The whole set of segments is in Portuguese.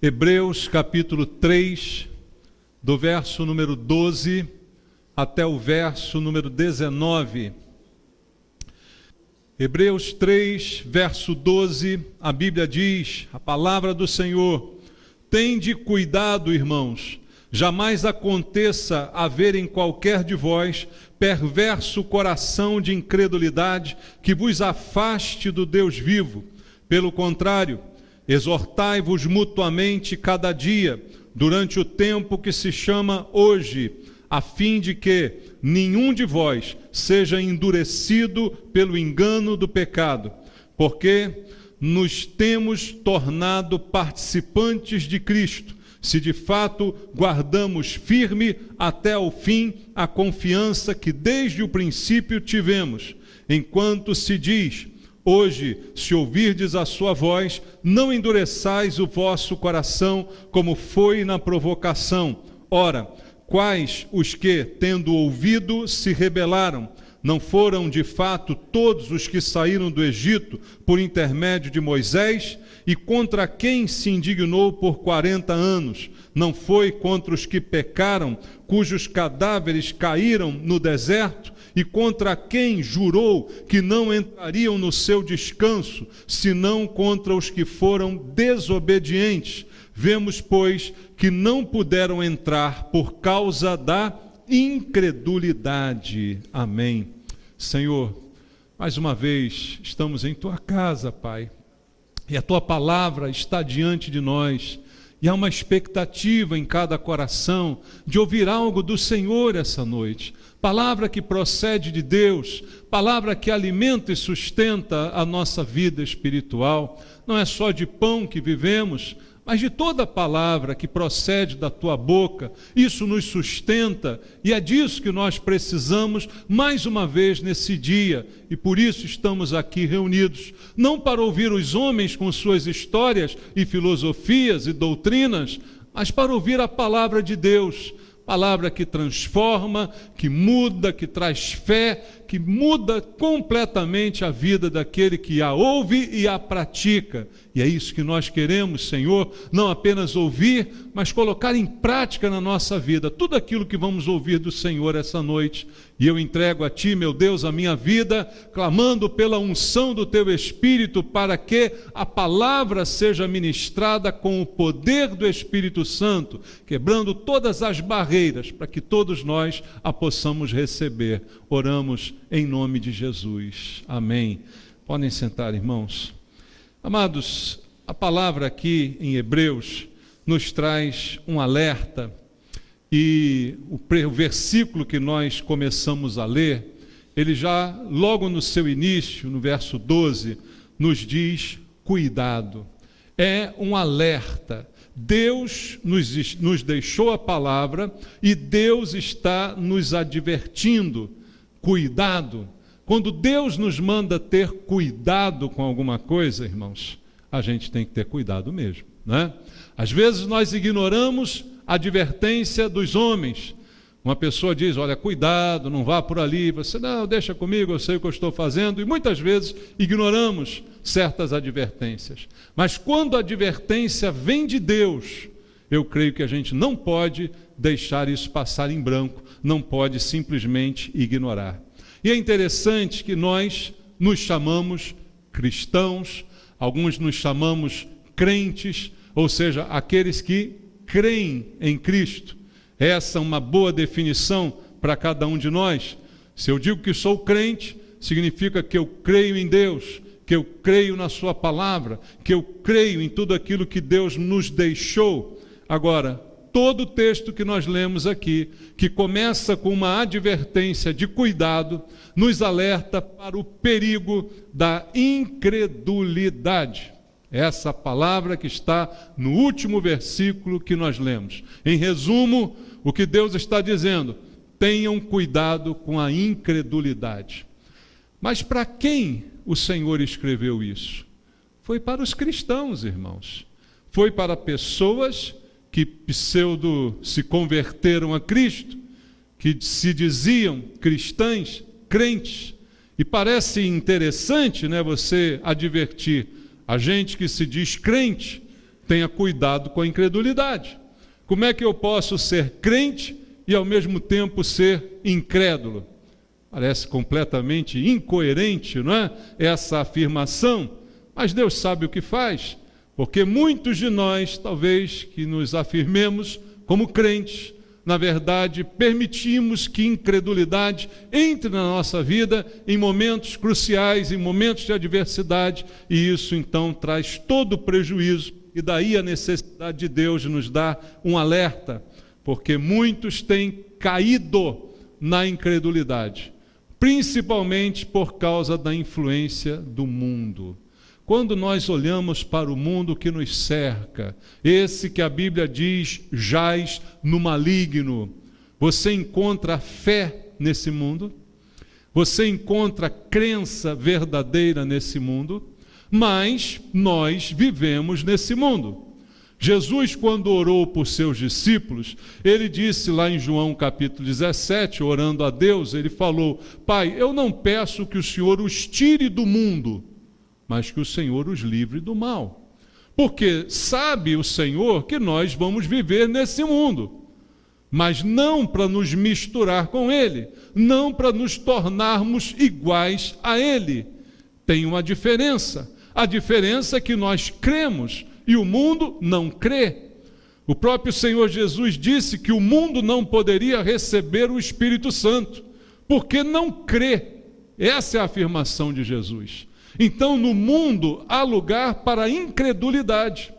Hebreus capítulo 3, do verso número 12 até o verso número 19. Hebreus 3, verso 12, a Bíblia diz, a palavra do Senhor: tende cuidado, irmãos, jamais aconteça haver em qualquer de vós perverso coração de incredulidade que vos afaste do Deus vivo. Pelo contrário, exortai-vos mutuamente cada dia, durante o tempo que se chama hoje, a fim de que nenhum de vós seja endurecido pelo engano do pecado, porque nos temos tornado participantes de Cristo, se de fato guardamos firme até o fim a confiança que desde o princípio tivemos, enquanto se diz: hoje, se ouvirdes a sua voz, não endureçais o vosso coração, como foi na provocação. Ora, quais os que, tendo ouvido, se rebelaram? Não foram, de fato, todos os que saíram do Egito por intermédio de Moisés? E contra quem se indignou por 40 anos? Não foi contra os que pecaram, cujos cadáveres caíram no deserto? E contra quem jurou que não entrariam no seu descanso, senão contra os que foram desobedientes? Vemos, pois, que não puderam entrar por causa da incredulidade. Amém. Senhor, mais uma vez estamos em Tua casa, Pai, e a Tua palavra está diante de nós, e há uma expectativa em cada coração de ouvir algo do Senhor essa noite. Palavra que procede de Deus, palavra que alimenta e sustenta a nossa vida espiritual. Não é só de pão que vivemos, mas de toda palavra que procede da Tua boca. Isso nos sustenta, e é disso que nós precisamos mais uma vez nesse dia, e por isso estamos aqui reunidos, não para ouvir os homens com suas histórias e filosofias e doutrinas, mas para ouvir a palavra de Deus, palavra que transforma, que muda, que traz fé, que muda completamente a vida daquele que a ouve e a pratica. E é isso que nós queremos, Senhor, não apenas ouvir, mas colocar em prática na nossa vida tudo aquilo que vamos ouvir do Senhor essa noite. E eu entrego a Ti, meu Deus, a minha vida, clamando pela unção do Teu Espírito, para que a palavra seja ministrada com o poder do Espírito Santo, quebrando todas as barreiras, para que todos nós a possamos receber. Oramos em nome de Jesus. Amém. Podem sentar, irmãos. Amados, a palavra aqui em Hebreus nos traz um alerta, e o versículo que nós começamos a ler, ele já logo no seu início, no verso 12, nos diz: cuidado. É um alerta. Deus nos deixou a palavra e Deus está nos advertindo. Cuidado. Quando Deus nos manda ter cuidado com alguma coisa, irmãos, a gente tem que ter cuidado mesmo, né? Às vezes nós ignoramos a advertência dos homens. Uma pessoa diz: olha, cuidado, não vá por ali. Você: não, deixa comigo, eu sei o que eu estou fazendo. E muitas vezes ignoramos certas advertências. Mas quando a advertência vem de Deus, eu creio que a gente não pode deixar isso passar em branco, não pode simplesmente ignorar. E é interessante que nós nos chamamos cristãos, alguns nos chamamos crentes, ou seja, aqueles que creem em Cristo. Essa é uma boa definição para cada um de nós. Se eu digo que sou crente, significa que eu creio em Deus, que eu creio na Sua palavra, que eu creio em tudo aquilo que Deus nos deixou. Agora, todo o texto que nós lemos aqui, que começa com uma advertência de cuidado, nos alerta para o perigo da incredulidade. Essa palavra que está no último versículo que nós lemos. Em resumo, o que Deus está dizendo: tenham cuidado com a incredulidade. Mas para quem o Senhor escreveu isso? Foi para os cristãos, irmãos. Foi para pessoas que se converteram a Cristo, que se diziam cristãs, crentes. E parece interessante, né, você advertir a gente que se diz crente, tenha cuidado com a incredulidade. Como é que eu posso ser crente e ao mesmo tempo ser incrédulo? Parece completamente incoerente, não é? Essa afirmação, mas Deus sabe o que faz, porque muitos de nós, talvez, que nos afirmemos como crentes, na verdade, permitimos que incredulidade entre na nossa vida em momentos cruciais, em momentos de adversidade, e isso então traz todo o prejuízo, e daí a necessidade de Deus nos dar um alerta, porque muitos têm caído na incredulidade, principalmente por causa da influência do mundo. Quando nós olhamos para o mundo que nos cerca, esse que a Bíblia diz jaz no maligno, você encontra fé nesse mundo? Você encontra crença verdadeira nesse mundo? Mas nós vivemos nesse mundo. Jesus, quando orou por seus discípulos, ele disse lá em João capítulo 17, orando a Deus, ele falou: Pai, eu não peço que o Senhor os tire do mundo, mas que o Senhor os livre do mal. Porque sabe o Senhor que nós vamos viver nesse mundo, mas não para nos misturar com Ele, não para nos tornarmos iguais a Ele. Tem uma diferença. A diferença é que nós cremos e o mundo não crê. O próprio Senhor Jesus disse que o mundo não poderia receber o Espírito Santo, porque não crê. Essa é a afirmação de Jesus. Então, no mundo há lugar para a incredulidade.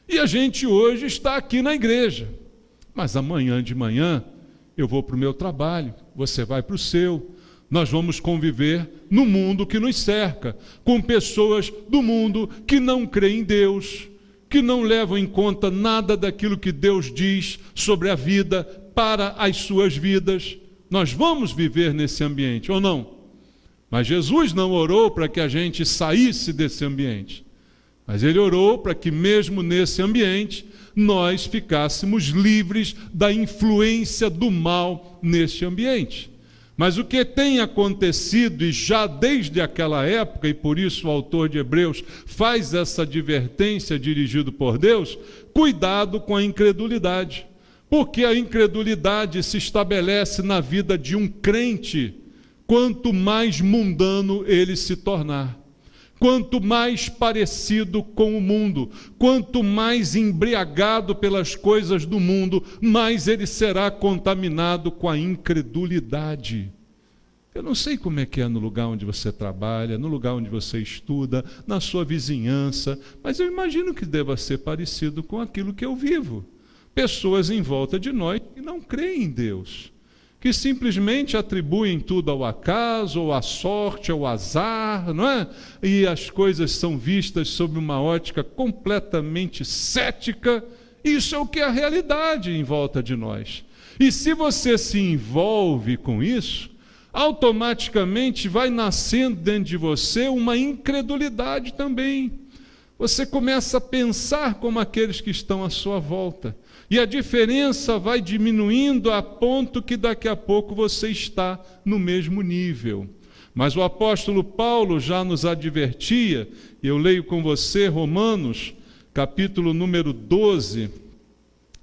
E a gente hoje está aqui na igreja. Mas amanhã de manhã eu vou para o meu trabalho, você vai para o seu. Nós vamos conviver no mundo que nos cerca, com pessoas do mundo que não creem em Deus, que não levam em conta nada daquilo que Deus diz sobre a vida para as suas vidas. Nós vamos viver nesse ambiente, ou não? Mas Jesus não orou para que a gente saísse desse ambiente, mas Ele orou para que mesmo nesse ambiente nós ficássemos livres da influência do mal neste ambiente. Mas o que tem acontecido, e já desde aquela época, e por isso o autor de Hebreus faz essa advertência dirigido por Deus, cuidado com a incredulidade, porque a incredulidade se estabelece na vida de um crente, quanto mais mundano ele se tornar, quanto mais parecido com o mundo, quanto mais embriagado pelas coisas do mundo, mais ele será contaminado com a incredulidade. Eu não sei como é que é no lugar onde você trabalha, no lugar onde você estuda, na sua vizinhança, mas eu imagino que deva ser parecido com aquilo que eu vivo. Pessoas em volta de nós que não creem em Deus, que simplesmente atribuem tudo ao acaso, ou à sorte, ao azar, não é? E as coisas são vistas sob uma ótica completamente cética. Isso é o que é a realidade em volta de nós. E se você se envolve com isso, automaticamente vai nascendo dentro de você uma incredulidade também. Você começa a pensar como aqueles que estão à sua volta. E a diferença vai diminuindo a ponto que daqui a pouco você está no mesmo nível. Mas o apóstolo Paulo já nos advertia, e eu leio com você Romanos, capítulo número 12,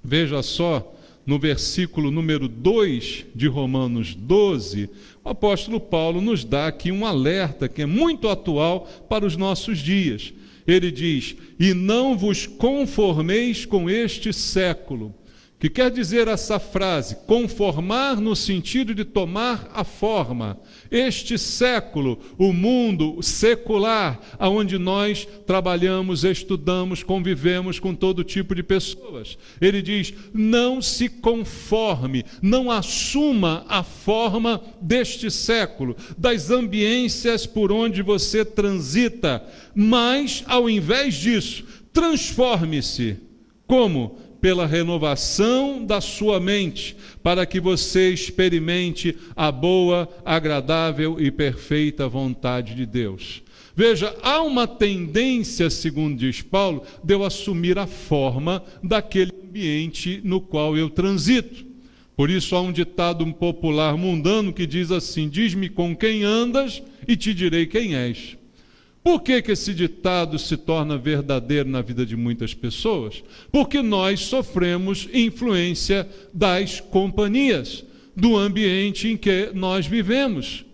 veja só, no versículo número 2 de Romanos 12, o apóstolo Paulo nos dá aqui um alerta que é muito atual para os nossos dias. Ele diz: e não vos conformeis com este século. Que quer dizer essa frase? Conformar no sentido de tomar a forma. Este século, o mundo secular, onde nós trabalhamos, estudamos, convivemos com todo tipo de pessoas. Ele diz: não se conforme, não assuma a forma deste século, das ambiências por onde você transita, mas, ao invés disso, transforme-se. Como? Pela renovação da sua mente, para que você experimente a boa, agradável e perfeita vontade de Deus. Veja, há uma tendência, segundo diz Paulo, de eu assumir a forma daquele ambiente no qual eu transito. Por isso há um ditado popular mundano que diz assim: diz-me com quem andas e te direi quem és. Por que esse ditado se torna verdadeiro na vida de muitas pessoas? Porque nós sofremos influência das companhias, do ambiente em que nós vivemos.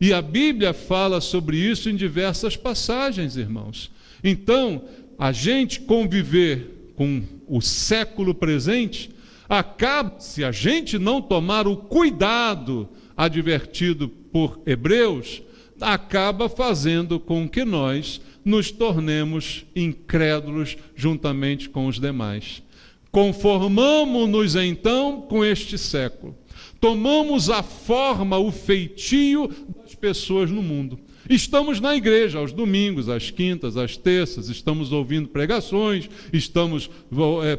E a Bíblia fala sobre isso em diversas passagens, irmãos. Então, a gente conviver com o século presente acaba, se a gente não tomar o cuidado advertido por Hebreus, acaba fazendo com que nós nos tornemos incrédulos juntamente com os demais. Conformamo-nos então com este século. Tomamos a forma, o feitio das pessoas no mundo. Estamos na igreja aos domingos, às quintas, às terças, estamos ouvindo pregações, estamos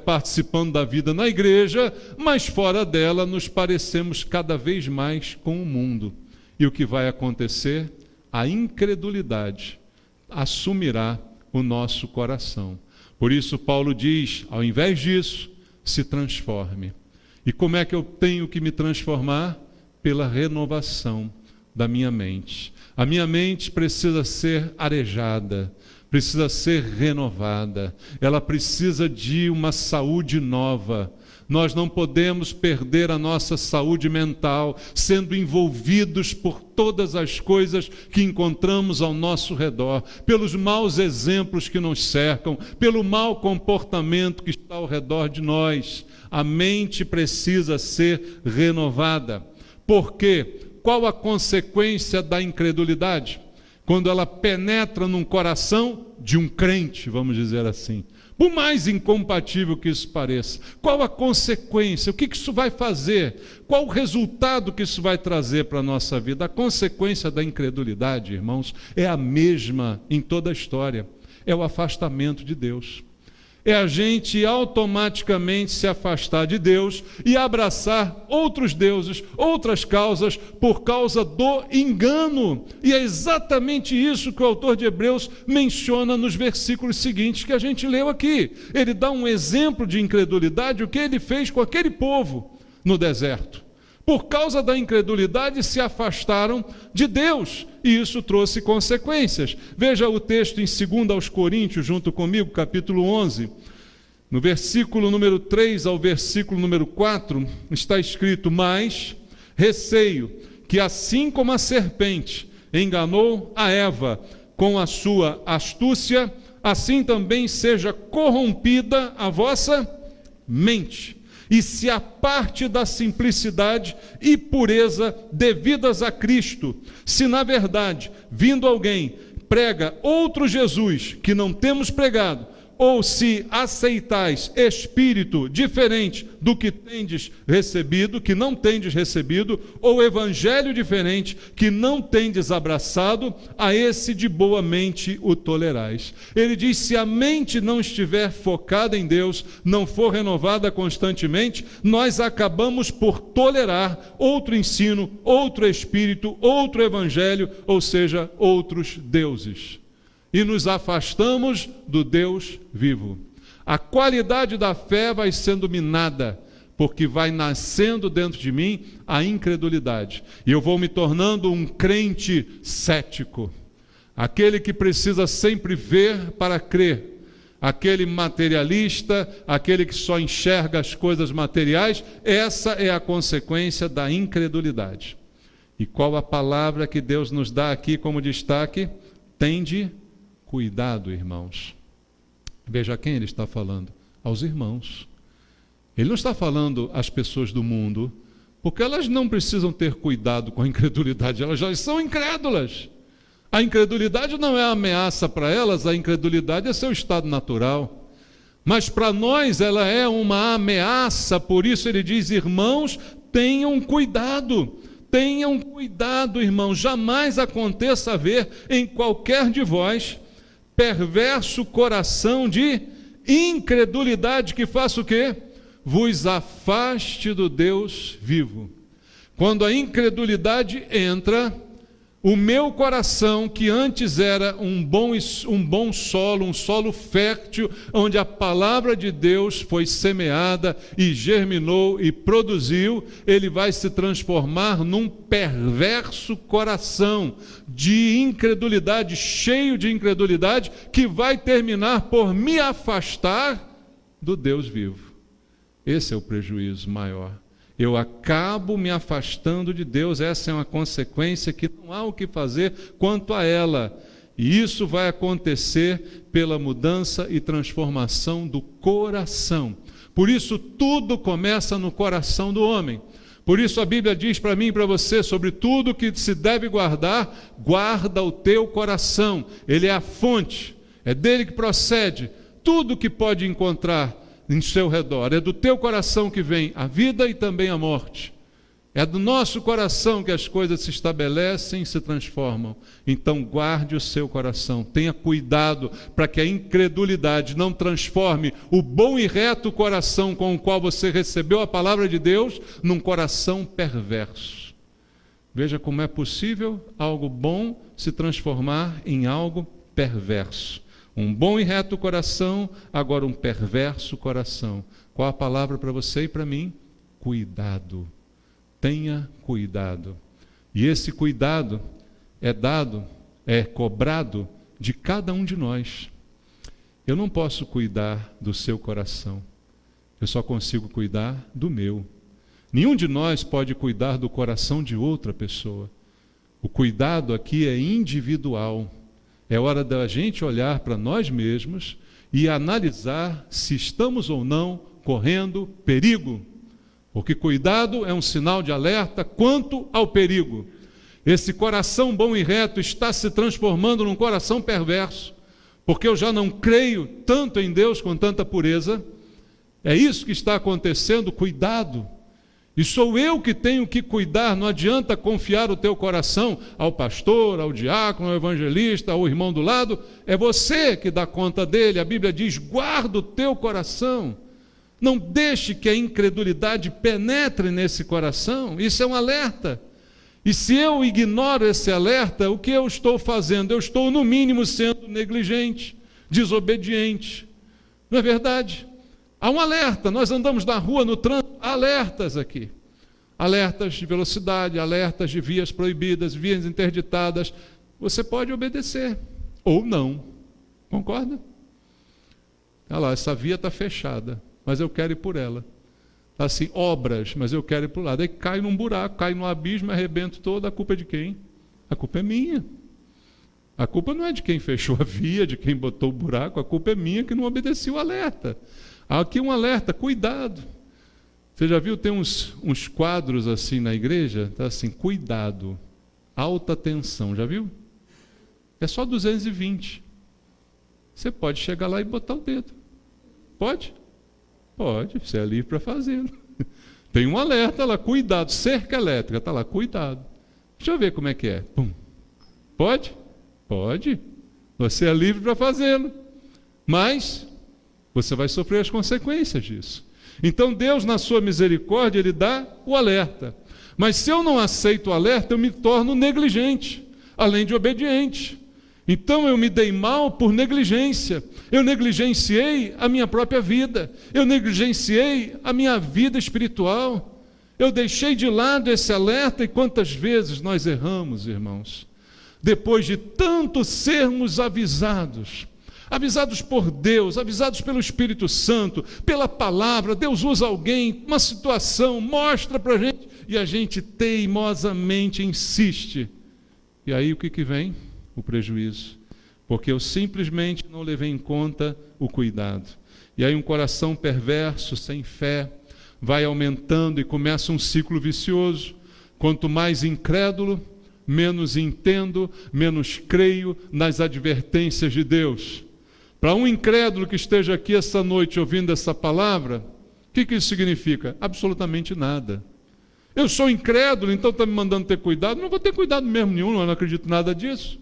participando da vida na igreja, mas fora dela nos parecemos cada vez mais com o mundo. E o que vai acontecer? A incredulidade assumirá o nosso coração. Por isso Paulo diz, ao invés disso, se transforme. E como é que eu tenho que me transformar? Pela renovação da minha mente. A minha mente precisa ser arejada, precisa ser renovada, ela precisa de uma saúde nova. Nós não podemos perder a nossa saúde mental, sendo envolvidos por todas as coisas que encontramos ao nosso redor, pelos maus exemplos que nos cercam, pelo mau comportamento que está ao redor de nós. A mente precisa ser renovada. Por quê? Qual a consequência da incredulidade? Quando ela penetra num coração de um crente, vamos dizer assim. Por mais incompatível que isso pareça. Qual a consequência? O que isso vai fazer? Qual o resultado que isso vai trazer para a nossa vida? A consequência da incredulidade, irmãos, é a mesma em toda a história. É o afastamento de Deus. É a gente automaticamente se afastar de Deus e abraçar outros deuses, outras causas, por causa do engano. E é exatamente isso que o autor de Hebreus menciona nos versículos seguintes que a gente leu aqui. Ele dá um exemplo de incredulidade, o que ele fez com aquele povo no deserto. Por causa da incredulidade, se afastaram de Deus, e isso trouxe consequências. Veja o texto em 2 Coríntios, junto comigo, capítulo 11. No versículo número 3 ao versículo número 4, está escrito: mas receio que, assim como a serpente enganou a Eva com a sua astúcia, assim também seja corrompida a vossa mente. E se aparte da simplicidade e pureza devidas a Cristo, se na verdade, vindo alguém, prega outro Jesus que não temos pregado, ou se aceitais espírito diferente do que tendes recebido, que não tendes recebido, ou evangelho diferente que não tendes abraçado, a esse de boa mente o tolerais. Ele diz: se a mente não estiver focada em Deus, não for renovada constantemente, nós acabamos por tolerar outro ensino, outro espírito, outro evangelho, ou seja, outros deuses. E nos afastamos do Deus vivo. A qualidade da fé vai sendo minada, porque vai nascendo dentro de mim a incredulidade. E eu vou me tornando um crente cético. Aquele que precisa sempre ver para crer. Aquele materialista, aquele que só enxerga as coisas materiais. Essa é a consequência da incredulidade. E qual a palavra que Deus nos dá aqui como destaque? Tende cuidado, irmãos. Veja quem ele está falando: aos irmãos. Ele não está falando às pessoas do mundo, porque elas não precisam ter cuidado com a incredulidade, elas já são incrédulas. A incredulidade não é ameaça para elas, a incredulidade é seu estado natural. Mas para nós ela é uma ameaça, por isso ele diz: irmãos, tenham cuidado. Tenham cuidado, irmãos, jamais aconteça haver em qualquer de vós perverso coração de incredulidade que faça o quê? Vos afaste do Deus vivo. Quando a incredulidade entra, O meu coração, que antes era um bom solo, um solo fértil, onde a palavra de Deus foi semeada e germinou e produziu, ele vai se transformar num perverso coração de incredulidade, cheio de incredulidade, que vai terminar por me afastar do Deus vivo. Esse é o prejuízo maior. Eu acabo me afastando de Deus. Essa é uma consequência que não há o que fazer quanto a ela. E isso vai acontecer pela mudança e transformação do coração. Por isso, tudo começa no coração do homem. Por isso a Bíblia diz para mim e para você, sobre tudo que se deve guardar, guarda o teu coração. Ele é a fonte, é dele que procede tudo que pode encontrar em seu redor. É do teu coração que vem a vida e também a morte. É do nosso coração que as coisas se estabelecem e se transformam. Então guarde o seu coração, tenha cuidado para que a incredulidade não transforme o bom e reto coração com o qual você recebeu a palavra de Deus num coração perverso. Veja como é possível algo bom se transformar em algo perverso. Um bom e reto coração, agora um perverso coração. Qual a palavra para você e para mim? Cuidado. Tenha cuidado. E esse cuidado é cobrado de cada um de nós. Eu não posso cuidar do seu coração. Eu só consigo cuidar do meu. Nenhum de nós pode cuidar do coração de outra pessoa. O cuidado aqui é individual. É hora da gente olhar para nós mesmos e analisar se estamos ou não correndo perigo. Porque cuidado é um sinal de alerta quanto ao perigo. Esse coração bom e reto está se transformando num coração perverso, porque eu já não creio tanto em Deus com tanta pureza. É isso que está acontecendo, cuidado. E sou eu que tenho que cuidar, não adianta confiar o teu coração ao pastor, ao diácono, ao evangelista, ao irmão do lado, é você que dá conta dele. A Bíblia diz, guarda o teu coração, não deixe que a incredulidade penetre nesse coração. Isso é um alerta. E se eu ignoro esse alerta, o que eu estou fazendo? Eu estou no mínimo sendo negligente, desobediente. Não é verdade? Há um alerta, nós andamos na rua, no trânsito, há alertas aqui. Alertas de velocidade, alertas de vias proibidas, vias interditadas. Você pode obedecer, ou não. Concorda? Olha lá, essa via está fechada, mas eu quero ir por ela. Está assim, obras, mas eu quero ir por lá. Daí cai num buraco, cai num abismo, arrebento todo, a culpa é de quem? A culpa é minha. A culpa não é de quem fechou a via, de quem botou o buraco, a culpa é minha que não obedeci o alerta. Há aqui um alerta, cuidado. Você já viu, tem uns quadros assim na igreja, está assim, cuidado, alta tensão, já viu? É só 220. Você pode chegar lá e botar o dedo. Pode? Pode, você é livre para fazê-lo. Tem um alerta lá, cuidado, cerca elétrica, está lá, cuidado. Deixa eu ver como é que é. Pum. Pode? Pode. Você é livre para fazê-lo. Mas você vai sofrer as consequências disso. Então Deus, na sua misericórdia, Ele dá o alerta. Mas se eu não aceito o alerta, eu me torno negligente, além de obediente. Então eu me dei mal por negligência. Eu negligenciei a minha própria vida. Eu negligenciei a minha vida espiritual. Eu deixei de lado esse alerta. E quantas vezes nós erramos, irmãos? Depois de tanto sermos avisados por Deus, avisados pelo Espírito Santo, pela palavra, Deus usa alguém, uma situação, mostra para a gente, e a gente teimosamente insiste. E aí o que vem? O prejuízo. Porque eu simplesmente não levei em conta o cuidado. E aí um coração perverso, sem fé, vai aumentando e começa um ciclo vicioso. Quanto mais incrédulo, menos entendo, menos creio nas advertências de Deus. Para um incrédulo que esteja aqui essa noite ouvindo essa palavra, o que isso significa? Absolutamente nada. Eu sou incrédulo, então está me mandando ter cuidado. Não vou ter cuidado mesmo nenhum, eu não acredito em nada disso.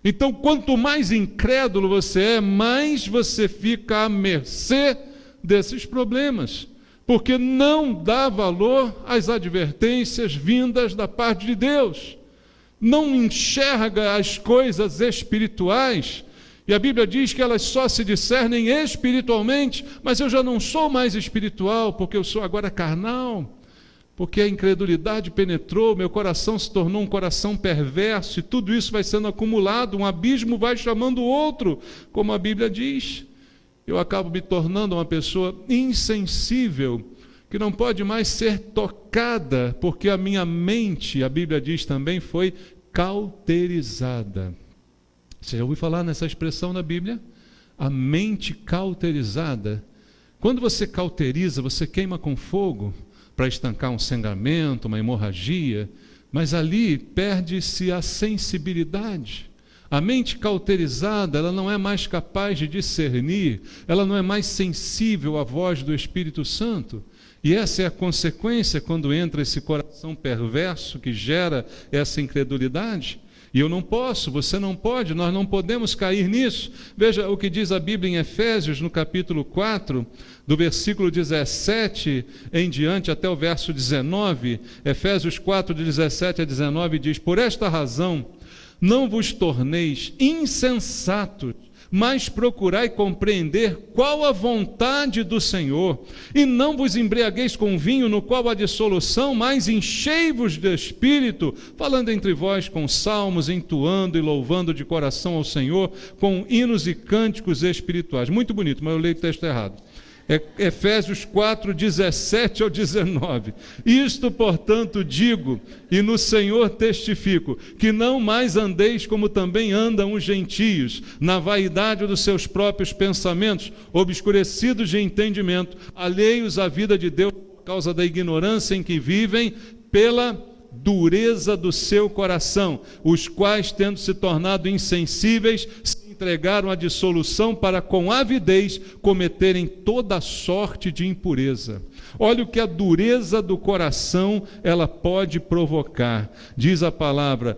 Então, quanto mais incrédulo você é, mais você fica à mercê desses problemas, porque não dá valor às advertências vindas da parte de Deus. não enxerga as coisas espirituais, e a Bíblia diz que elas só se discernem espiritualmente, mas eu já não sou mais espiritual, porque eu sou agora carnal, porque a incredulidade penetrou, meu coração se tornou um coração perverso, e tudo isso vai sendo acumulado, um abismo vai chamando o outro, como a Bíblia diz. Eu acabo me tornando uma pessoa insensível, que não pode mais ser tocada, porque a minha mente, a Bíblia diz também, foi cauterizada. Você já ouviu falar nessa expressão na Bíblia? A mente cauterizada. Quando você cauteriza, você queima com fogo para estancar um sangramento, uma hemorragia, mas ali perde-se a sensibilidade. A mente cauterizada, ela não é mais capaz de discernir, ela não é mais sensível à voz do Espírito Santo. E essa é a consequência quando entra esse coração perverso que gera essa incredulidade. E eu não posso, você não pode, nós não podemos cair nisso. Veja o que diz a Bíblia em Efésios, no capítulo 4, do versículo 17 em diante até o verso 19. Efésios 4, de 17 a 19 diz: por esta razão, não vos torneis insensatos, mas procurai compreender qual a vontade do Senhor, e não vos embriagueis com vinho, no qual há dissolução, mas enchei-vos de Espírito, falando entre vós com salmos, entoando e louvando de coração ao Senhor, com hinos e cânticos espirituais. Muito bonito, mas eu leio o texto errado. Efésios 4, 17 ao 19. Isto, portanto, digo, e no Senhor testifico, que não mais andeis como também andam os gentios, na vaidade dos seus próprios pensamentos, obscurecidos de entendimento, alheios à vida de Deus por causa da ignorância em que vivem, pela dureza do seu coração, os quais, tendo se tornado insensíveis, entregaram a dissolução para com avidez cometerem toda sorte de impureza. Olha o que a dureza do coração ela pode provocar. Diz a palavra: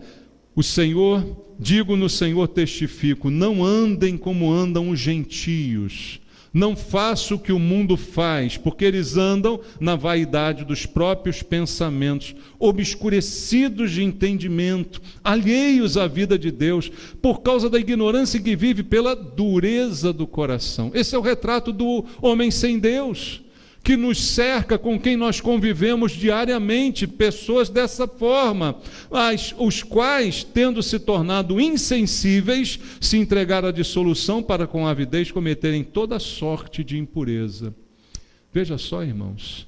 o Senhor, digo no Senhor testifico, não andem como andam os gentios. Não faça o que o mundo faz, porque eles andam na vaidade dos próprios pensamentos, obscurecidos de entendimento, alheios à vida de Deus, por causa da ignorância que vive pela dureza do coração. Esse é o retrato do homem sem Deus, que nos cerca, com quem nós convivemos diariamente, pessoas dessa forma, mas os quais, tendo se tornado insensíveis, se entregaram à dissolução para com avidez cometerem toda sorte de impureza. Veja só, irmãos,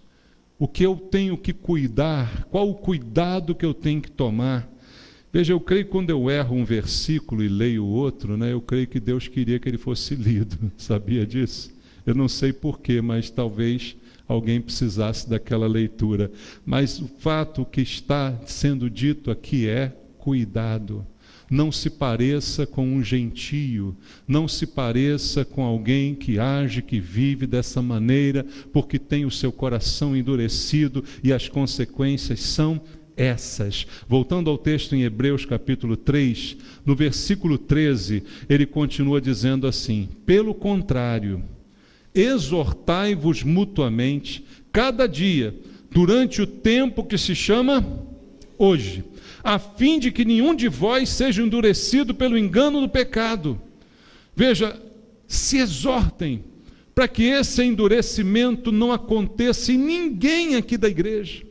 o que eu tenho que cuidar, qual o cuidado que eu tenho que tomar. Veja, eu creio que quando eu erro um versículo e leio outro, eu creio que Deus queria que ele fosse lido, sabia disso? Eu não sei porquê, mas talvez alguém precisasse daquela leitura. Mas o fato que está sendo dito aqui é cuidado. Não se pareça com um gentio, não se pareça com alguém que age, que vive dessa maneira, porque tem o seu coração endurecido e as consequências são essas. Voltando ao texto em Hebreus capítulo 3, no versículo 13, ele continua dizendo assim: pelo contrário, exortai-vos mutuamente, cada dia, durante o tempo que se chama hoje, a fim de que nenhum de vós seja endurecido pelo engano do pecado. Veja, se exortem, para que esse endurecimento não aconteça em ninguém aqui da igreja,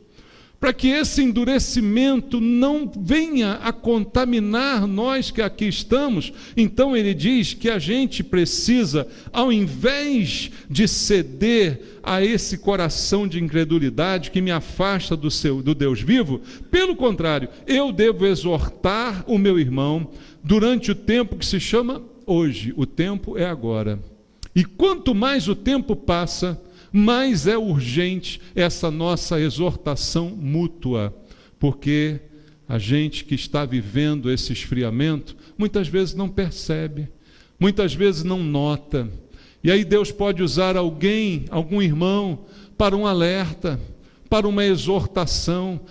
para que esse endurecimento não venha a contaminar nós que aqui estamos. Então ele diz que a gente precisa, ao invés de ceder a esse coração de incredulidade que me afasta do Deus vivo, pelo contrário, eu devo exortar o meu irmão durante o tempo que se chama hoje. O tempo é agora. E quanto mais o tempo passa, mais é urgente essa nossa exortação mútua, porque a gente que está vivendo esse esfriamento, muitas vezes não percebe, muitas vezes não nota, e aí Deus pode usar alguém, algum irmão, para um alerta, para uma exortação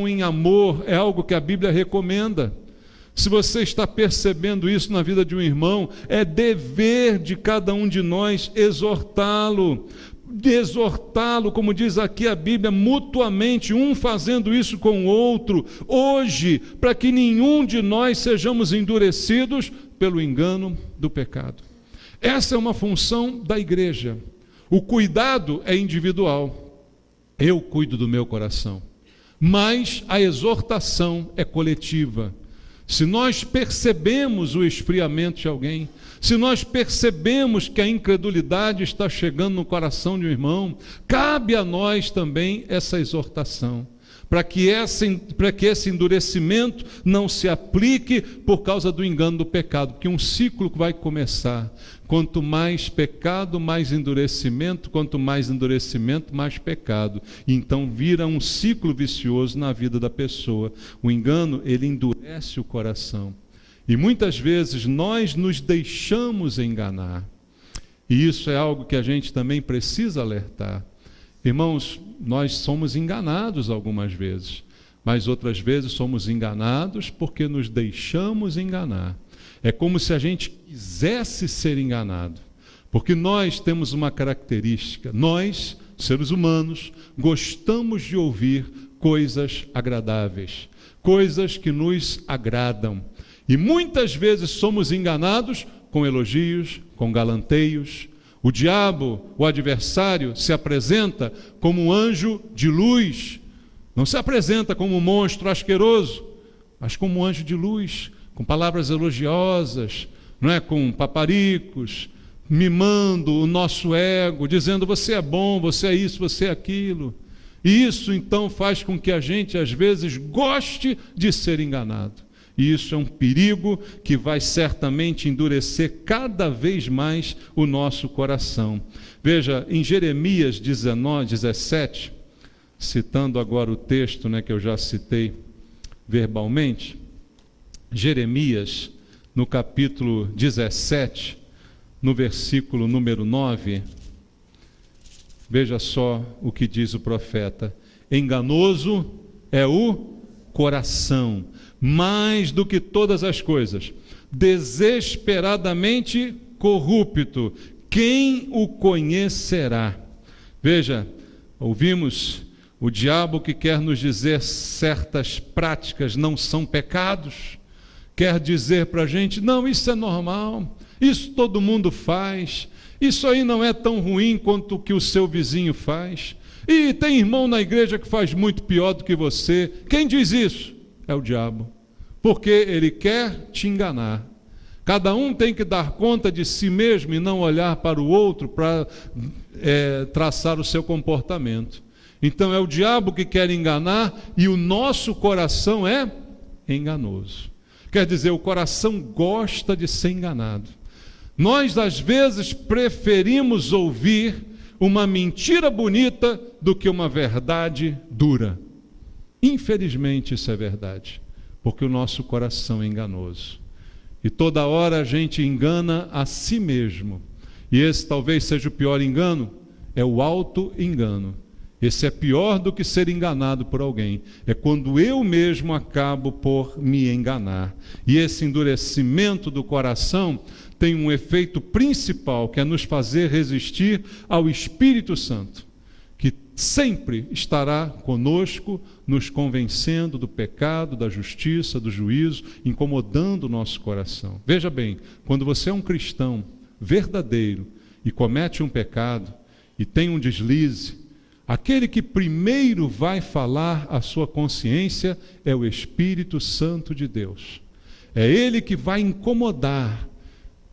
em amor, é algo que a Bíblia recomenda. Se você está percebendo isso na vida de um irmão, é dever de cada um de nós exortá-lo. de exortá-lo, como diz aqui a Bíblia, mutuamente, um fazendo isso com o outro, hoje, para que nenhum de nós sejamos endurecidos pelo engano do pecado. Essa é uma função da igreja. O cuidado é individual. Eu cuido do meu coração. Mas a exortação é coletiva. Se nós percebemos o esfriamento de alguém, se nós percebemos que a incredulidade está chegando no coração de um irmão, cabe a nós também essa exortação, para que esse endurecimento não se aplique por causa do engano do pecado, porque um ciclo vai começar. Quanto mais pecado, mais endurecimento, quanto mais endurecimento, mais pecado. Então vira um ciclo vicioso na vida da pessoa. O engano, ele endurece o coração. E muitas vezes nós nos deixamos enganar. E isso é algo que a gente também precisa alertar. Irmãos, nós somos enganados algumas vezes, mas outras vezes somos enganados porque nos deixamos enganar. É como se a gente quisesse ser enganado, porque nós temos uma característica, nós, seres humanos, gostamos de ouvir coisas agradáveis, coisas que nos agradam. E muitas vezes somos enganados com elogios, com galanteios. O diabo, o adversário, se apresenta como um anjo de luz. Não se apresenta como um monstro asqueroso, mas como um anjo de luz, com palavras elogiosas, não é? Com paparicos, mimando o nosso ego, dizendo você é bom, você é isso, você é aquilo. E isso então faz com que a gente às vezes goste de ser enganado. E isso é um perigo que vai certamente endurecer cada vez mais o nosso coração. Veja, em Jeremias 17, citando agora o texto, que eu já citei verbalmente, Jeremias, no capítulo 17, no versículo número 9, veja só o que diz o profeta: enganoso é o coração, mais do que todas as coisas, desesperadamente corrupto, quem o conhecerá? Veja, ouvimos o diabo que quer nos dizer certas práticas não são pecados, quer dizer para a gente, não, isso é normal, isso todo mundo faz, isso aí não é tão ruim quanto o que o seu vizinho faz, e tem irmão na igreja que faz muito pior do que você. Quem diz isso? É o diabo, porque ele quer te enganar. Cada um tem que dar conta de si mesmo e não olhar para o outro para traçar o seu comportamento. Então é o diabo que quer enganar e o nosso coração é enganoso. Quer dizer, o coração gosta de ser enganado. Nós às vezes preferimos ouvir uma mentira bonita do que uma verdade dura. Infelizmente isso é verdade, porque o nosso coração é enganoso. E toda hora a gente engana a si mesmo. E esse talvez seja o pior engano, é o auto-engano. Esse é pior do que ser enganado por alguém. É quando eu mesmo acabo por me enganar. E esse endurecimento do coração tem um efeito principal, que é nos fazer resistir ao Espírito Santo, que sempre estará conosco, nos convencendo do pecado, da justiça, do juízo, incomodando o nosso coração. Veja bem, quando você é um cristão verdadeiro e comete um pecado e tem um deslize, aquele que primeiro vai falar à sua consciência é o Espírito Santo de Deus. É Ele que vai incomodar,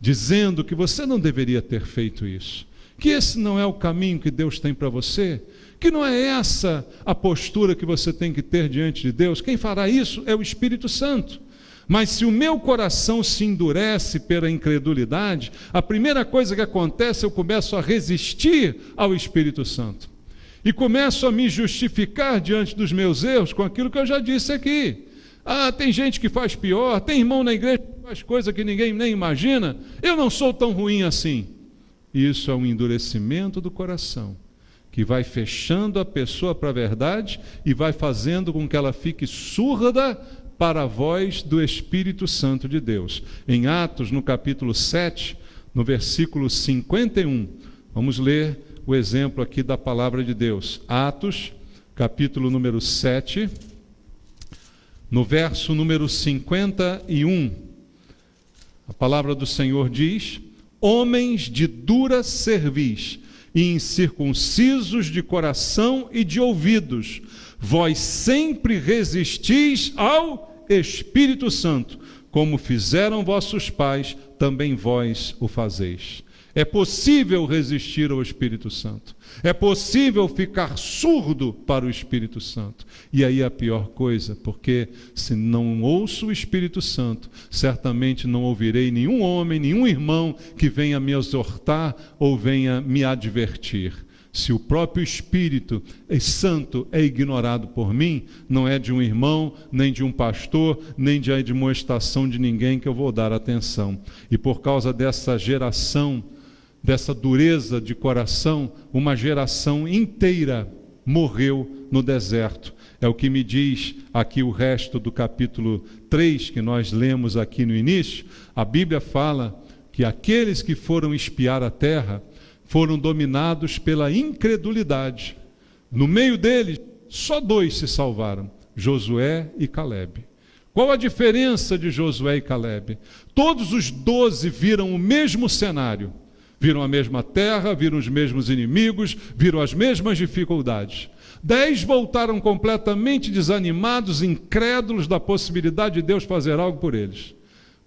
dizendo que você não deveria ter feito isso, que esse não é o caminho que Deus tem para você, que não é essa a postura que você tem que ter diante de Deus. Quem fará isso é o Espírito Santo. Mas se o meu coração se endurece pela incredulidade, a primeira coisa que acontece, eu começo a resistir ao Espírito Santo. E começo a me justificar diante dos meus erros com aquilo que eu já disse aqui. Ah, tem gente que faz pior, tem irmão na igreja que faz coisa que ninguém nem imagina. Eu não sou tão ruim assim. Isso é um endurecimento do coração, que vai fechando a pessoa para a verdade e vai fazendo com que ela fique surda para a voz do Espírito Santo de Deus. Em Atos, no capítulo 7, no versículo 51, vamos ler o exemplo aqui da palavra de Deus. Atos, capítulo número 7, no verso número 51, a palavra do Senhor diz: homens de dura cerviz e incircuncisos de coração e de ouvidos, vós sempre resistis ao Espírito Santo, como fizeram vossos pais, também vós o fazeis. É possível resistir ao Espírito Santo. É possível ficar surdo para o Espírito Santo. E aí a pior coisa, porque se não ouço o Espírito Santo, certamente não ouvirei nenhum homem, nenhum irmão que venha me exortar ou venha me advertir. Se o próprio Espírito Santo é ignorado por mim, não é de um irmão, nem de um pastor, nem de admoestação de ninguém que eu vou dar atenção. E por causa dessa geração, dessa dureza de coração, uma geração inteira morreu no deserto. É o que me diz aqui o resto do capítulo 3, que nós lemos aqui no início. A Bíblia fala que aqueles que foram espiar a terra foram dominados pela incredulidade. No meio deles, só 2 se salvaram, Josué e Calebe. Qual a diferença de Josué e Calebe? Todos os 12 viram o mesmo cenário. Viram a mesma terra, viram os mesmos inimigos, viram as mesmas dificuldades. 10 voltaram completamente desanimados, incrédulos da possibilidade de Deus fazer algo por eles.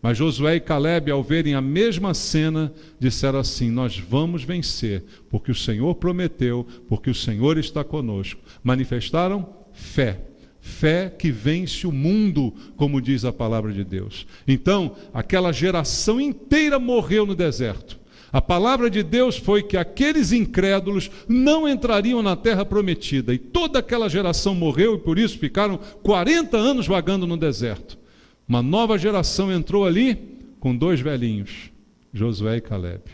Mas Josué e Calebe, ao verem a mesma cena, disseram assim: nós vamos vencer, porque o Senhor prometeu, porque o Senhor está conosco. Manifestaram fé. Fé que vence o mundo, como diz a palavra de Deus. Então, aquela geração inteira morreu no deserto. A palavra de Deus foi que aqueles incrédulos não entrariam na terra prometida. E toda aquela geração morreu e por isso ficaram 40 anos vagando no deserto. Uma nova geração entrou ali com 2 velhinhos, Josué e Calebe.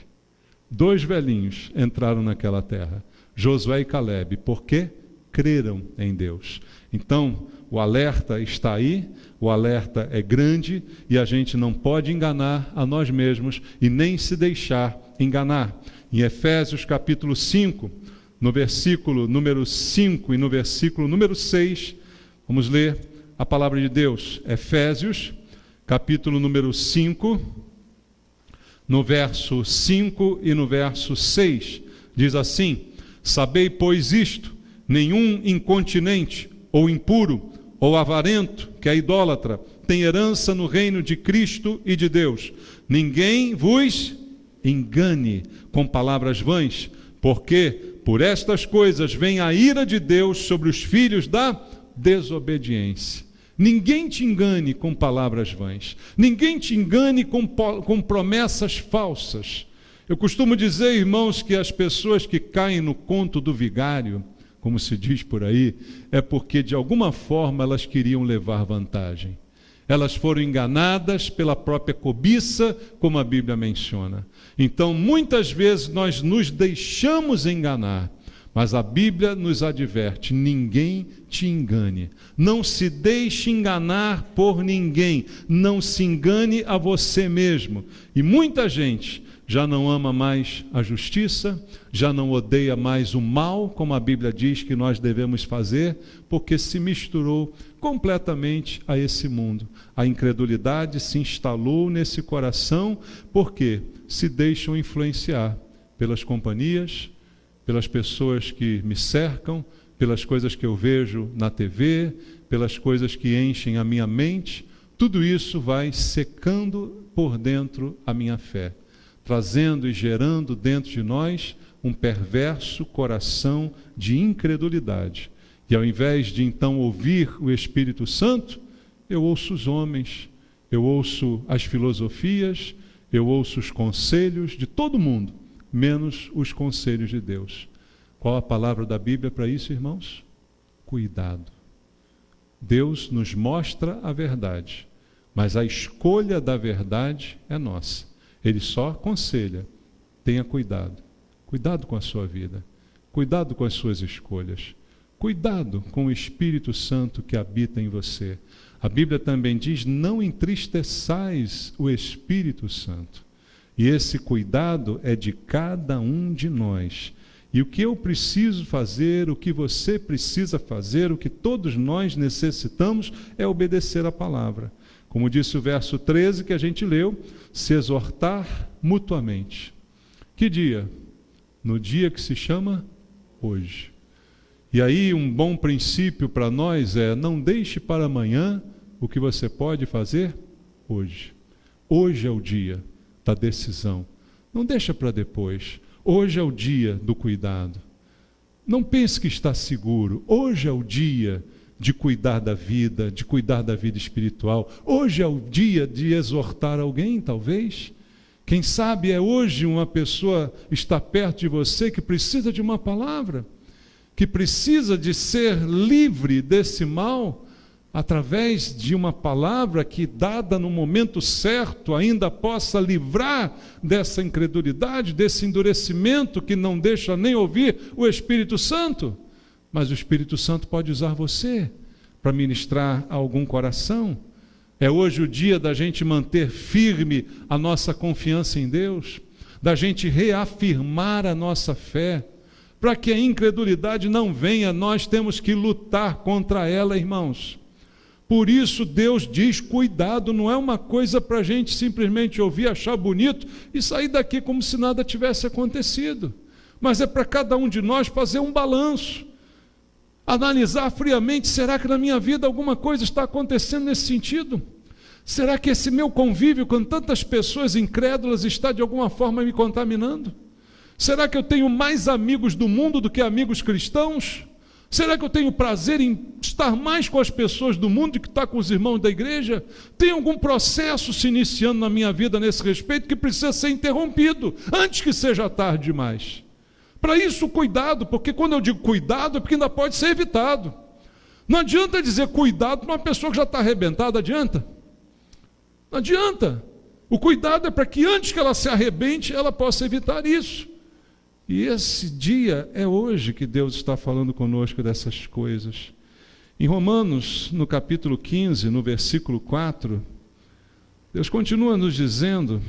2 velhinhos entraram naquela terra, Josué e Calebe, porque creram em Deus. Então, o alerta está aí, o alerta é grande e a gente não pode enganar a nós mesmos e nem se deixar enganar. Em Efésios capítulo 5, no versículo número 5 e no versículo número 6, vamos ler a palavra de Deus. Efésios capítulo número 5, no verso 5 e no verso 6, diz assim: sabei, pois, isto, nenhum incontinente ou impuro ou avarento, que é idólatra, tem herança no reino de Cristo e de Deus. Ninguém vos engane com palavras vãs, porque por estas coisas vem a ira de Deus sobre os filhos da desobediência. Ninguém te engane com palavras vãs. Ninguém te engane com promessas falsas. Eu costumo dizer, irmãos, que as pessoas que caem no conto do vigário, como se diz por aí, é porque de alguma forma elas queriam levar vantagem. Elas foram enganadas pela própria cobiça, como a Bíblia menciona. Então, muitas vezes nós nos deixamos enganar, mas a Bíblia nos adverte: ninguém te engane. Não se deixe enganar por ninguém. Não se engane a você mesmo. E muita gente já não ama mais a justiça, já não odeia mais o mal, como a Bíblia diz que nós devemos fazer, porque se misturou completamente a esse mundo. A incredulidade se instalou nesse coração, porque se deixam influenciar pelas companhias, pelas pessoas que me cercam, pelas coisas que eu vejo na TV, pelas coisas que enchem a minha mente. Tudo isso vai secando por dentro a minha fé, trazendo e gerando dentro de nós um perverso coração de incredulidade. E ao invés de então ouvir o Espírito Santo, eu ouço os homens, eu ouço as filosofias, eu ouço os conselhos de todo mundo, menos os conselhos de Deus. Qual a palavra da Bíblia para isso, irmãos? Cuidado. Deus nos mostra a verdade, mas a escolha da verdade é nossa. Ele só aconselha: tenha cuidado. Cuidado com a sua vida. Cuidado com as suas escolhas. Cuidado com o Espírito Santo que habita em você. A Bíblia também diz: não entristeçais o Espírito Santo. E esse cuidado é de cada um de nós. E o que eu preciso fazer, o que você precisa fazer, o que todos nós necessitamos é obedecer a palavra. Como disse o verso 13 que a gente leu, se exortar mutuamente. Que dia? No dia que se chama hoje. E aí um bom princípio para nós é: não deixe para amanhã o que você pode fazer hoje. Hoje é o dia da decisão. Não deixa para depois. Hoje é o dia do cuidado. Não pense que está seguro. Hoje é o dia de cuidar da vida espiritual. Hoje é o dia de exortar alguém, talvez. Quem sabe é hoje uma pessoa está perto de você que precisa de uma palavra, que precisa de ser livre desse mal, através de uma palavra que, dada no momento certo, ainda possa livrar dessa incredulidade, desse endurecimento que não deixa nem ouvir o Espírito Santo. Mas o Espírito Santo pode usar você para ministrar a algum coração. É hoje o dia da gente manter firme a nossa confiança em Deus, da gente reafirmar a nossa fé. Para que a incredulidade não venha, nós temos que lutar contra ela, irmãos. Por isso Deus diz: cuidado, não é uma coisa para a gente simplesmente ouvir, achar bonito e sair daqui como se nada tivesse acontecido. Mas é para cada um de nós fazer um balanço, analisar friamente: será que na minha vida alguma coisa está acontecendo nesse sentido? Será que esse meu convívio com tantas pessoas incrédulas está de alguma forma me contaminando? Será que eu tenho mais amigos do mundo do que amigos cristãos? Será que eu tenho prazer em estar mais com as pessoas do mundo do que estar com os irmãos da igreja? Tem algum processo se iniciando na minha vida nesse respeito que precisa ser interrompido antes que seja tarde demais? Para isso, cuidado, porque quando eu digo cuidado é porque ainda pode ser evitado. Não adianta dizer cuidado para uma pessoa que já está arrebentada, adianta? Não adianta. O cuidado é para que antes que ela se arrebente, ela possa evitar isso. E esse dia é hoje que Deus está falando conosco dessas coisas. Em Romanos, no capítulo 15, no versículo 4, Deus continua nos dizendo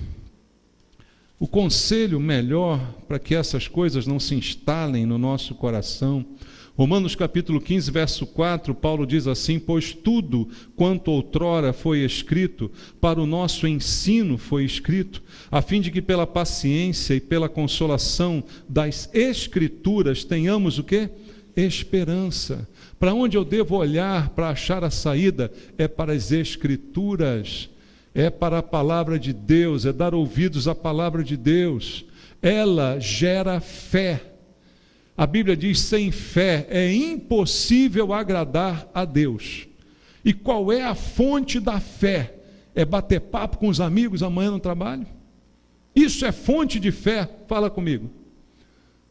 o conselho melhor para que essas coisas não se instalem no nosso coração. Romanos capítulo 15, verso 4, Paulo diz assim: pois tudo quanto outrora foi escrito, para o nosso ensino foi escrito, a fim de que pela paciência e pela consolação das Escrituras tenhamos o quê? Esperança. Para onde eu devo olhar para achar a saída? É para as Escrituras, é para a palavra de Deus, é dar ouvidos à palavra de Deus. Ela gera fé. A Bíblia diz: sem fé é impossível agradar a Deus. E qual é a fonte da fé? É bater papo com os amigos amanhã no trabalho? Isso é fonte de fé? Fala comigo.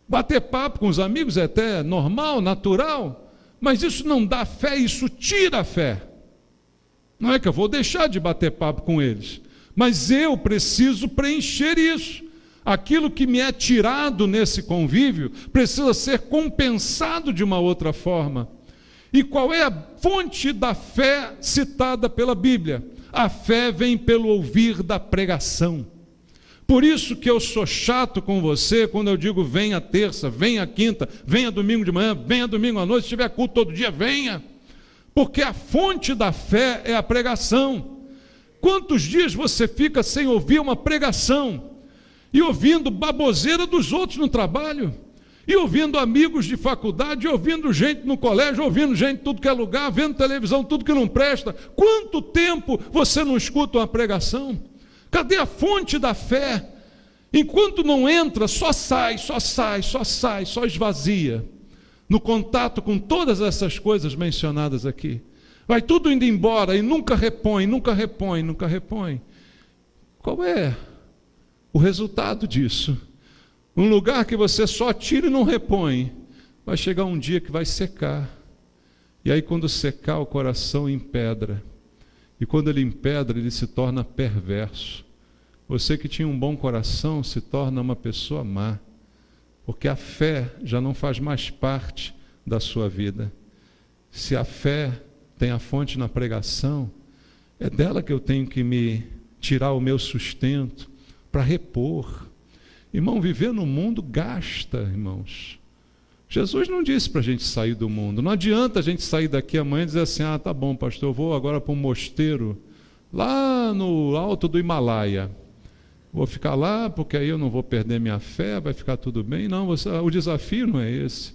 Bater papo com os amigos é até normal, natural, mas isso não dá fé, isso tira a fé. Não é que eu vou deixar de bater papo com eles, mas eu preciso preencher isso. Aquilo que me é tirado nesse convívio precisa ser compensado de uma outra forma. E qual é a fonte da fé citada pela Bíblia? A fé vem pelo ouvir da pregação. Por isso que eu sou chato com você quando eu digo: venha terça, venha quinta, venha domingo de manhã, venha domingo à noite, se tiver culto todo dia, venha. Porque a fonte da fé é a pregação. Quantos dias você fica sem ouvir uma pregação? E ouvindo baboseira dos outros no trabalho, e ouvindo amigos de faculdade, e ouvindo gente no colégio, ouvindo gente em tudo que é lugar, vendo televisão, tudo que não presta. Quanto tempo você não escuta uma pregação? Cadê a fonte da fé? Enquanto não entra, só sai, só esvazia. No contato com todas essas coisas mencionadas aqui. Vai tudo indo embora e nunca repõe. Qual é o resultado disso? Um lugar que você só tira e não repõe, vai chegar um dia que vai secar. E aí quando secar, o coração empedra. E quando ele empedra, ele se torna perverso. Você que tinha um bom coração se torna uma pessoa má, porque a fé já não faz mais parte da sua vida. Se a fé tem a fonte na pregação, é dela que eu tenho que me tirar o meu sustento para repor. Irmão, viver no mundo gasta, irmãos. Jesus não disse para a gente sair do mundo. Não adianta a gente sair daqui amanhã e dizer assim, tá bom, pastor, eu vou agora para um mosteiro lá no alto do Himalaia. Vou ficar lá porque aí eu não vou perder minha fé, vai ficar tudo bem. Não, o desafio não é esse.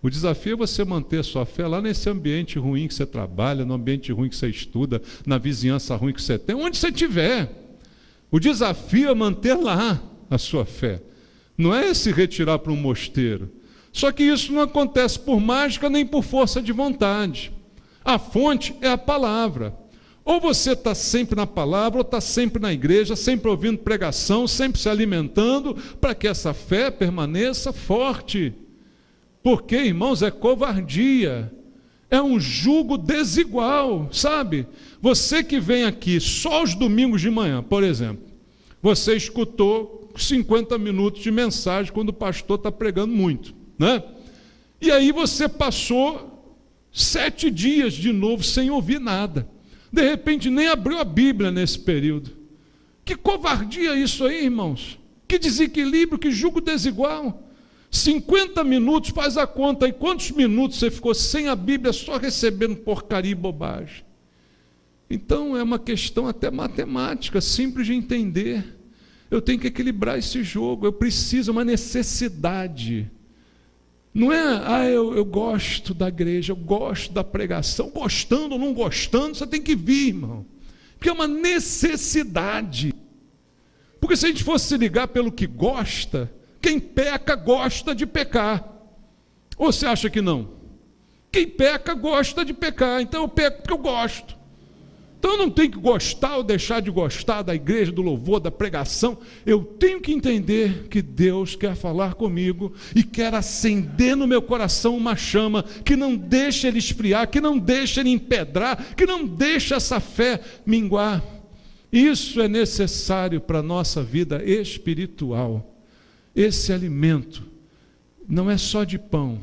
O desafio é você manter a sua fé lá nesse ambiente ruim que você trabalha, no ambiente ruim que você estuda, na vizinhança ruim que você tem, onde você estiver. O desafio é manter lá a sua fé. Não é se retirar para um mosteiro. Só que isso não acontece por mágica nem por força de vontade. A fonte é a palavra. Ou você está sempre na palavra, ou está sempre na igreja, sempre ouvindo pregação, sempre se alimentando, para que essa fé permaneça forte. Porque, irmãos, é covardia. É um jugo desigual, sabe? Você que vem aqui só os domingos de manhã, por exemplo, você escutou 50 minutos de mensagem quando o pastor está pregando muito, né? E aí você passou 7 dias de novo sem ouvir nada. De repente nem abriu a Bíblia nesse período. Que covardia isso aí, irmãos. Que desequilíbrio, que jugo desigual. 50 minutos, faz a conta aí, quantos minutos você ficou sem a Bíblia, só recebendo porcaria e bobagem? Então é uma questão até matemática, simples de entender. Eu tenho que equilibrar esse jogo, eu preciso, uma necessidade. Não é, eu gosto da igreja, eu gosto da pregação, gostando ou não gostando, você tem que vir, irmão. Porque é uma necessidade. Porque se a gente fosse se ligar pelo que gosta, quem peca gosta de pecar. Ou você acha que não? Quem peca gosta de pecar, então eu peco porque eu gosto. Então eu não tenho que gostar ou deixar de gostar da igreja, do louvor, da pregação. Eu tenho que entender que Deus quer falar comigo e quer acender no meu coração uma chama que não deixa ele esfriar, que não deixa ele empedrar, que não deixa essa fé minguar. Isso é necessário para a nossa vida espiritual. Esse alimento não é só de pão,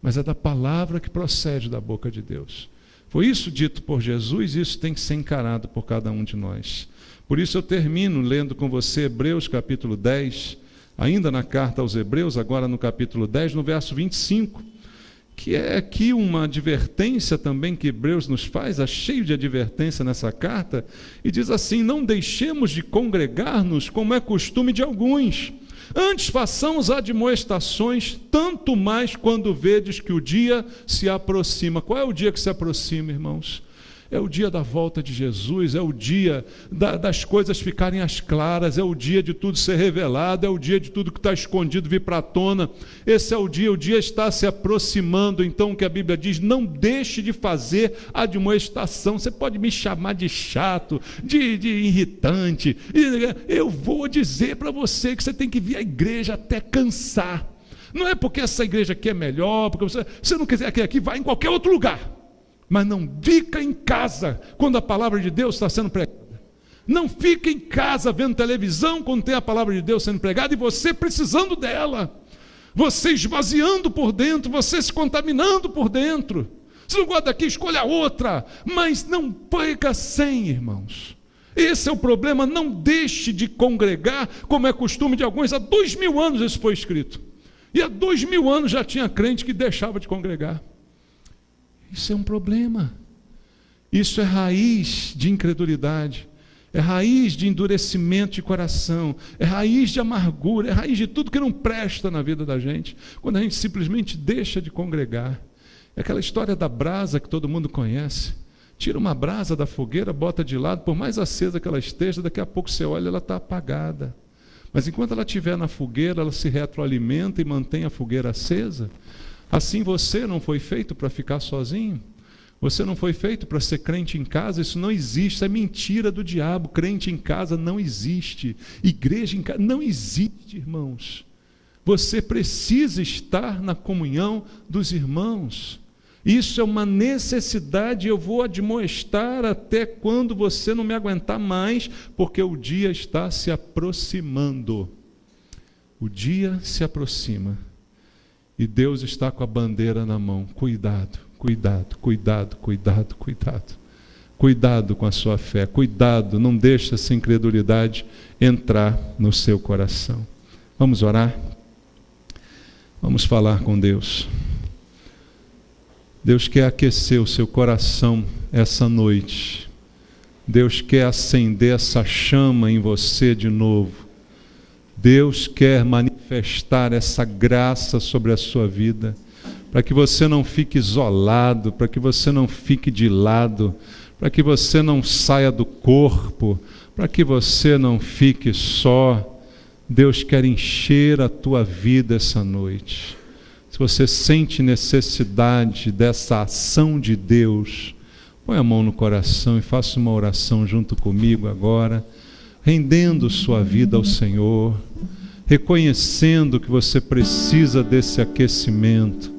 mas é da palavra que procede da boca de Deus. Foi isso dito por Jesus, e isso tem que ser encarado por cada um de nós. Por isso eu termino lendo com você Hebreus capítulo 10, ainda na carta aos Hebreus, agora no capítulo 10, no verso 25, que é aqui uma advertência também que Hebreus nos faz, é cheio de advertência nessa carta, e diz assim: não deixemos de congregar-nos como é costume de alguns, antes façamos admoestações, tanto mais quando vedes que o dia se aproxima. Qual é o dia que se aproxima, irmãos? É o dia da volta de Jesus, é o dia das coisas ficarem às claras, é o dia de tudo ser revelado, é o dia de tudo que está escondido vir para a tona. Esse é o dia está se aproximando. Então o que a Bíblia diz, não deixe de fazer admoestação. Você pode me chamar de chato, de irritante, eu vou dizer para você que você tem que vir à igreja até cansar. Não é porque essa igreja aqui é melhor, porque você não quiser aqui, vai em qualquer outro lugar. Mas não fica em casa quando a palavra de Deus está sendo pregada. Não fica em casa vendo televisão quando tem a palavra de Deus sendo pregada e você precisando dela. Você esvaziando por dentro, você se contaminando por dentro. Se não gosta daqui, escolha outra. Mas não pega sem, irmãos. Esse é o problema. Não deixe de congregar, como é costume de alguns. Há 2000 anos isso foi escrito. E há 2000 anos já tinha crente que deixava de congregar. Isso é um problema. Isso é raiz de incredulidade, é raiz de endurecimento de coração, é raiz de amargura, é raiz de tudo que não presta na vida da gente, quando a gente simplesmente deixa de congregar. É aquela história da brasa que todo mundo conhece. Tira uma brasa da fogueira, bota de lado, por mais acesa que ela esteja, daqui a pouco você olha, ela está apagada. Mas enquanto ela estiver na fogueira, ela se retroalimenta e mantém a fogueira acesa. Assim você não foi feito para ficar sozinho. Você não foi feito para ser crente em casa. Isso não existe, isso é mentira do diabo. Crente em casa não existe. Igreja em casa não existe, irmãos. Você precisa estar na comunhão dos irmãos. Isso é uma necessidade. Eu vou admoestar até quando você não me aguentar mais, porque o dia está se aproximando. O dia se aproxima. E Deus está com a bandeira na mão. Cuidado, cuidado, cuidado, cuidado, cuidado. Cuidado com a sua fé. Cuidado, não deixe essa incredulidade entrar no seu coração. Vamos orar? Vamos falar com Deus. Deus quer aquecer o seu coração essa noite. Deus quer acender essa chama em você de novo. Deus quer manifestar essa graça sobre a sua vida, para que você não fique isolado, para que você não fique de lado, para que você não saia do corpo, para que você não fique só. Deus quer encher a tua vida essa noite. Se você sente necessidade dessa ação de Deus, põe a mão no coração e faça uma oração junto comigo agora, rendendo sua vida ao Senhor, reconhecendo que você precisa desse aquecimento,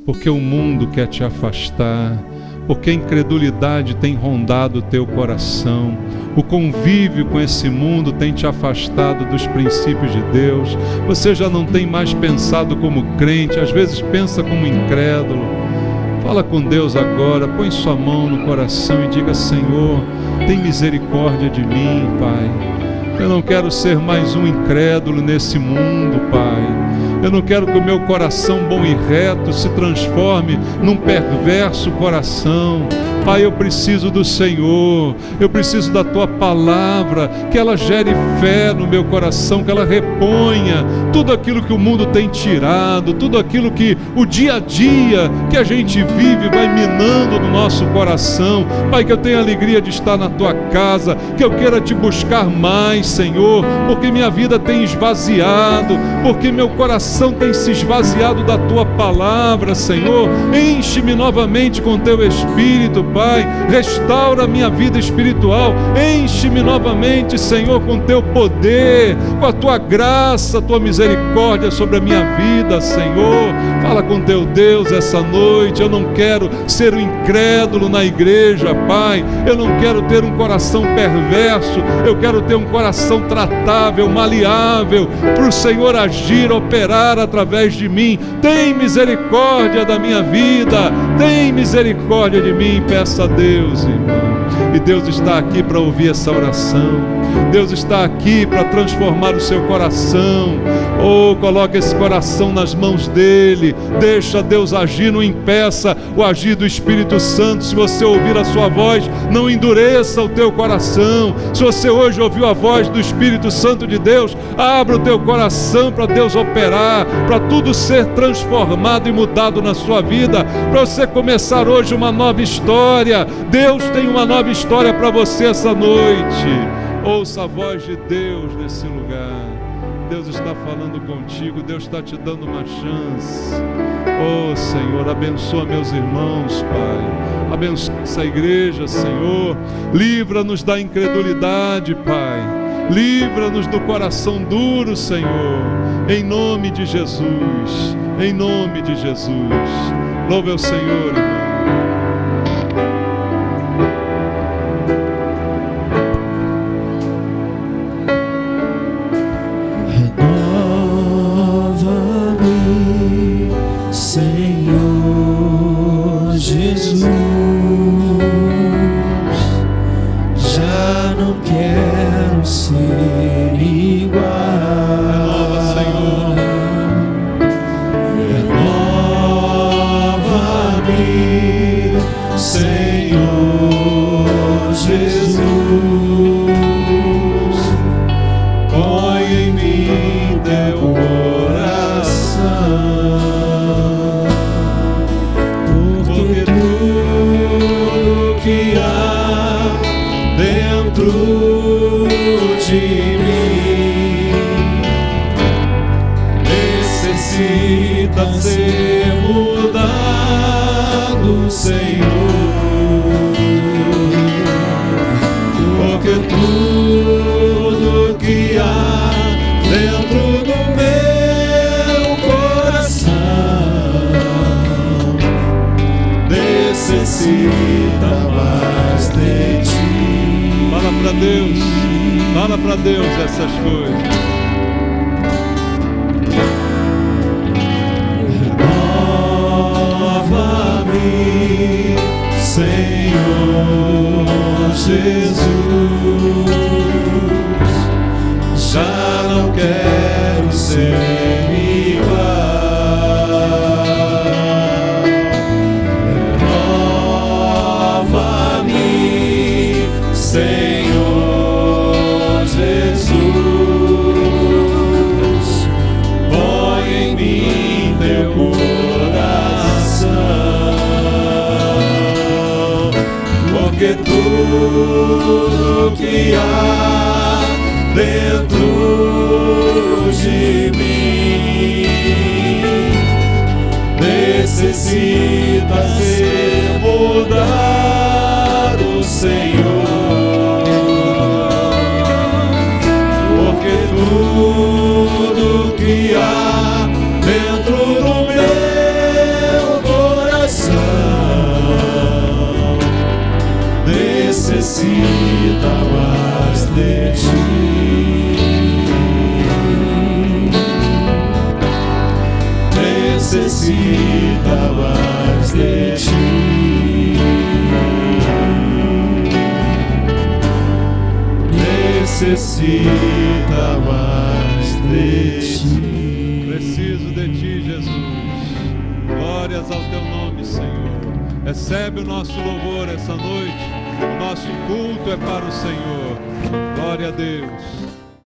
porque o mundo quer te afastar, porque a incredulidade tem rondado o teu coração, o convívio com esse mundo tem te afastado dos princípios de Deus, você já não tem mais pensado como crente, às vezes pensa como incrédulo. Fala com Deus agora, põe sua mão no coração e diga: Senhor, tem misericórdia de mim, Pai. Eu não quero ser mais um incrédulo nesse mundo, Pai. Eu não quero que o meu coração bom e reto se transforme num perverso coração. Pai, eu preciso do Senhor, eu preciso da Tua palavra, que ela gere fé no meu coração, que ela reponha tudo aquilo que o mundo tem tirado, tudo aquilo que o dia a dia que a gente vive vai minando no nosso coração. Pai, que eu tenha alegria de estar na Tua casa, que eu queira Te buscar mais, Senhor, porque minha vida tem esvaziado, porque meu coração tem se esvaziado da Tua palavra, Senhor. Enche-me novamente com Teu Espírito, Pai, restaura minha vida espiritual, enche-me novamente, Senhor, com Teu poder, com a Tua graça, a Tua misericórdia sobre a minha vida, Senhor. Fala com Teu Deus essa noite. Eu não quero ser um incrédulo na igreja, Pai, eu não quero ter um coração perverso, eu quero ter um coração tratável, maleável, para o Senhor agir, operar através de mim. Tem misericórdia da minha vida, tem misericórdia de mim. Peça a Deus, irmão. E Deus está aqui para ouvir essa oração. Deus está aqui para transformar o seu coração. Oh, coloque esse coração nas mãos dele. Deixa Deus agir, não impeça o agir do Espírito Santo. Se você ouvir a sua voz, não endureça o teu coração. Se você hoje ouviu a voz do Espírito Santo de Deus, abra o teu coração para Deus operar, para tudo ser transformado e mudado na sua vida, para você começar hoje uma nova história. Deus tem uma nova história para você essa noite. Ouça a voz de Deus nesse lugar. Deus está falando contigo, Deus está te dando uma chance. Oh, Senhor, abençoa meus irmãos, Pai. Abençoa essa igreja, Senhor. Livra-nos da incredulidade, Pai. Livra-nos do coração duro, Senhor. Em nome de Jesus. Em nome de Jesus. Louve ao Senhor, irmão. Fala para Deus essas coisas. Renova-me, Senhor Jesus. Já não quero ser igual. porque tudo que há dentro de mim necessita ser mudado, Senhor, porque tudo que há dentro do meu coração necessita mais de ti. Necessita mais de ti. Necessita mais de ti. Preciso de ti, Jesus. Glórias ao teu nome, Senhor. Recebe o nosso louvor essa noite. O nosso culto é para o Senhor. Glória a Deus.